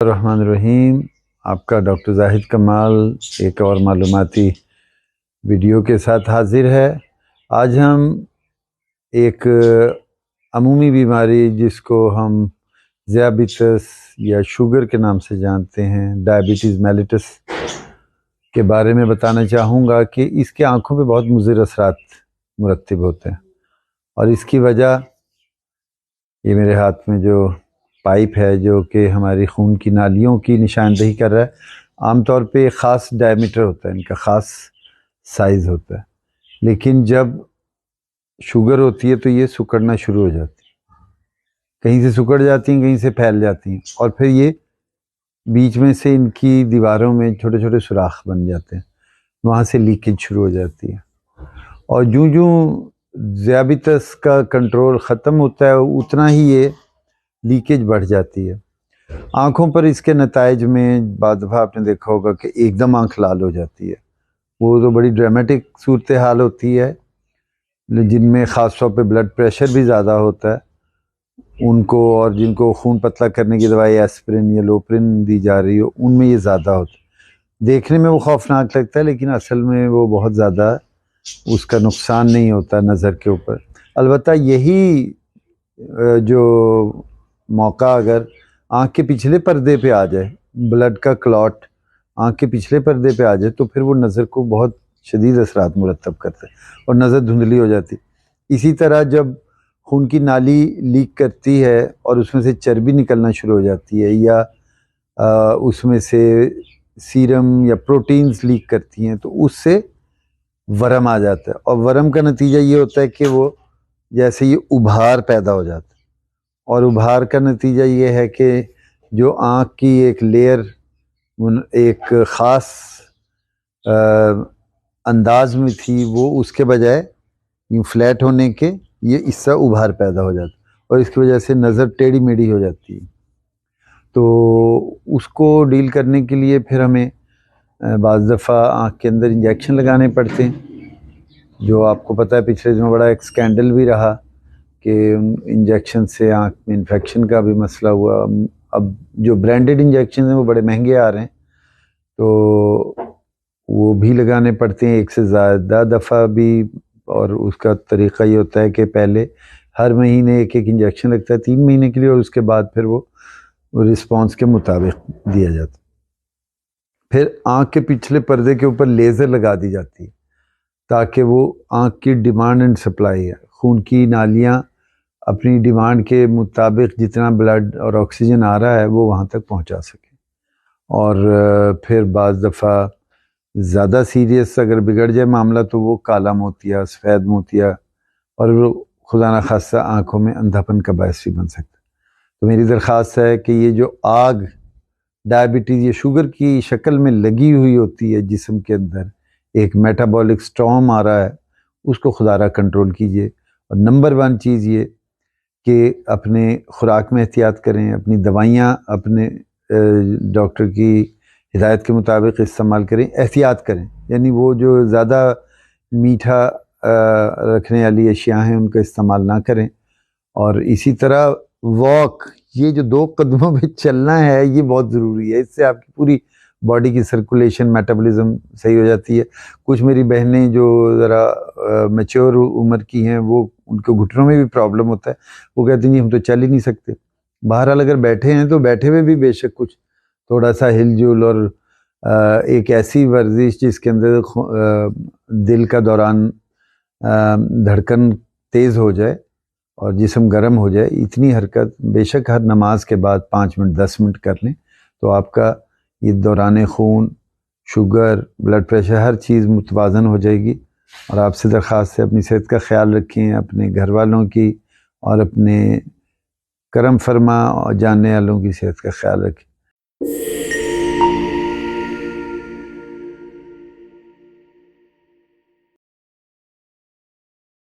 الرحمن الرحیم، آپ کا ڈاکٹر زاہد کمال ایک اور معلوماتی ویڈیو کے ساتھ حاضر ہے۔ آج ہم ایک عمومی بیماری جس کو ہم ذیابیطس یا شوگر کے نام سے جانتے ہیں، ڈائبٹیز میلیٹس کے بارے میں بتانا چاہوں گا کہ اس کے آنکھوں پہ بہت مضر اثرات مرتب ہوتے ہیں، اور اس کی وجہ یہ میرے ہاتھ میں جو پائپ ہے جو کہ ہماری خون کی نالیوں کی نشاندہی کر رہا ہے، عام طور پہ ایک خاص ڈائمیٹر ہوتا ہے، ان کا خاص سائز ہوتا ہے، لیکن جب شوگر ہوتی ہے تو یہ سکڑنا شروع ہو جاتی ہے، کہیں سے سکڑ جاتی ہیں، کہیں سے پھیل جاتی ہیں، اور پھر یہ بیچ میں سے ان کی دیواروں میں چھوٹے چھوٹے سوراخ بن جاتے ہیں، وہاں سے لیکیج شروع ہو جاتی ہے، اور جوں ذیابیطس کا کنٹرول ختم ہوتا ہے اتنا ہی یہ لیکیج بڑھ جاتی ہے۔ آنکھوں پر اس کے نتائج میں بعض دفعہ آپ نے دیکھا ہوگا کہ ایک دم آنکھ لال ہو جاتی ہے، وہ تو بڑی ڈرامیٹک صورتحال ہوتی ہے، جن میں خاص طور پہ بلڈ پریشر بھی زیادہ ہوتا ہے ان کو، اور جن کو خون پتلا کرنے کی دوائی ایسپرین یا لوپرین دی جا رہی ہو ان میں یہ زیادہ ہوتا ہے۔ دیکھنے میں وہ خوفناک لگتا ہے، لیکن اصل میں وہ بہت زیادہ اس کا نقصان نہیں ہوتا نظر کے اوپر۔ البتہ یہی جو موقع اگر آنکھ کے پچھلے پردے پہ آ جائے، بلڈ کا کلاٹ آنکھ کے پچھلے پردے پہ آ جائے، تو پھر وہ نظر کو بہت شدید اثرات مرتب کرتا ہے اور نظر دھندلی ہو جاتی۔ اسی طرح جب خون کی نالی لیک کرتی ہے اور اس میں سے چربی نکلنا شروع ہو جاتی ہے، یا اس میں سے سیرم یا پروٹینز لیک کرتی ہیں، تو اس سے ورم آ جاتا ہے، اور ورم کا نتیجہ یہ ہوتا ہے کہ وہ جیسے یہ ابھار پیدا ہو جاتا ہے، اور ابھار کا نتیجہ یہ ہے کہ جو آنکھ کی ایک لیئر ایک خاص انداز میں تھی، وہ اس کے بجائے یوں فلیٹ ہونے کے یہ اس سے ابھار پیدا ہو جاتا ہے، اور اس کی وجہ سے نظر ٹیڑھی میڑھی ہو جاتی ہے۔ تو اس کو ڈیل کرنے کے لیے پھر ہمیں بعض دفعہ آنکھ کے اندر انجیکشن لگانے پڑتے ہیں، جو آپ کو پتہ ہے پچھلے دنوں بڑا ایک سکینڈل بھی رہا کہ انجیکشن سے آنکھ میں انفیکشن کا بھی مسئلہ ہوا۔ اب جو برانڈڈ انجیکشن ہیں وہ بڑے مہنگے آ رہے ہیں، تو وہ بھی لگانے پڑتے ہیں ایک سے زیادہ دفعہ بھی، اور اس کا طریقہ یہ ہوتا ہے کہ پہلے ہر مہینے ایک انجیکشن لگتا ہے 3 مہینے کے لیے، اور اس کے بعد پھر وہ رسپانس کے مطابق دیا جاتا ہے۔ پھر آنکھ کے پچھلے پردے کے اوپر لیزر لگا دی جاتی ہے تاکہ وہ آنکھ کی ڈیمانڈ اینڈ سپلائی ہے، خون کی نالیاں اپنی ڈیمانڈ کے مطابق جتنا بلڈ اور آکسیجن آ رہا ہے وہ وہاں تک پہنچا سکیں۔ اور پھر بعض دفعہ زیادہ سیریس اگر بگڑ جائے معاملہ تو وہ کالا موتیا، سفید موتیا، اور وہ خدا نخواستہ آنکھوں میں اندھاپن کا باعث بھی بن سکتا ہے۔ تو میری درخواست ہے کہ یہ جو آگ ڈائبٹیز یا شوگر کی شکل میں لگی ہوئی ہوتی ہے جسم کے اندر، ایک میٹابولک سٹارم آ رہا ہے، اس کو خدا را کنٹرول کیجئے۔ اور نمبر 1 چیز یہ کہ اپنے خوراک میں احتیاط کریں، اپنی دوائیاں اپنے ڈاکٹر کی ہدایت کے مطابق استعمال کریں، احتیاط کریں، یعنی وہ جو زیادہ میٹھا رکھنے والی اشیاء ہیں ان کا استعمال نہ کریں۔ اور اسی طرح واک، یہ جو 2 قدموں پہ چلنا ہے یہ بہت ضروری ہے، اس سے آپ کی پوری باڈی کی سرکولیشن میٹابولزم صحیح ہو جاتی ہے۔ کچھ میری بہنیں جو ذرا میچور عمر کی ہیں، وہ ان کے گھٹنوں میں بھی پرابلم ہوتا ہے، وہ کہتے ہیں ہم تو چل ہی نہیں سکتے۔ بہرحال اگر بیٹھے ہیں تو بیٹھے ہوئے بھی بے شک کچھ تھوڑا سا ہل جل، اور ایک ایسی ورزش جس کے اندر دل کا دوران دھڑکن تیز ہو جائے اور جسم گرم ہو جائے، اتنی حرکت بے شک ہر نماز کے بعد 5 منٹ 10 منٹ کر لیں، تو آپ کا یہ دوران خون، شوگر، بلڈ پریشر، ہر چیز متوازن ہو جائے گی۔ اور آپ سے درخواست ہے اپنی صحت کا خیال رکھیں، اپنے گھر والوں کی اور اپنے کرم فرما اور جاننے والوں کی صحت کا خیال رکھیں۔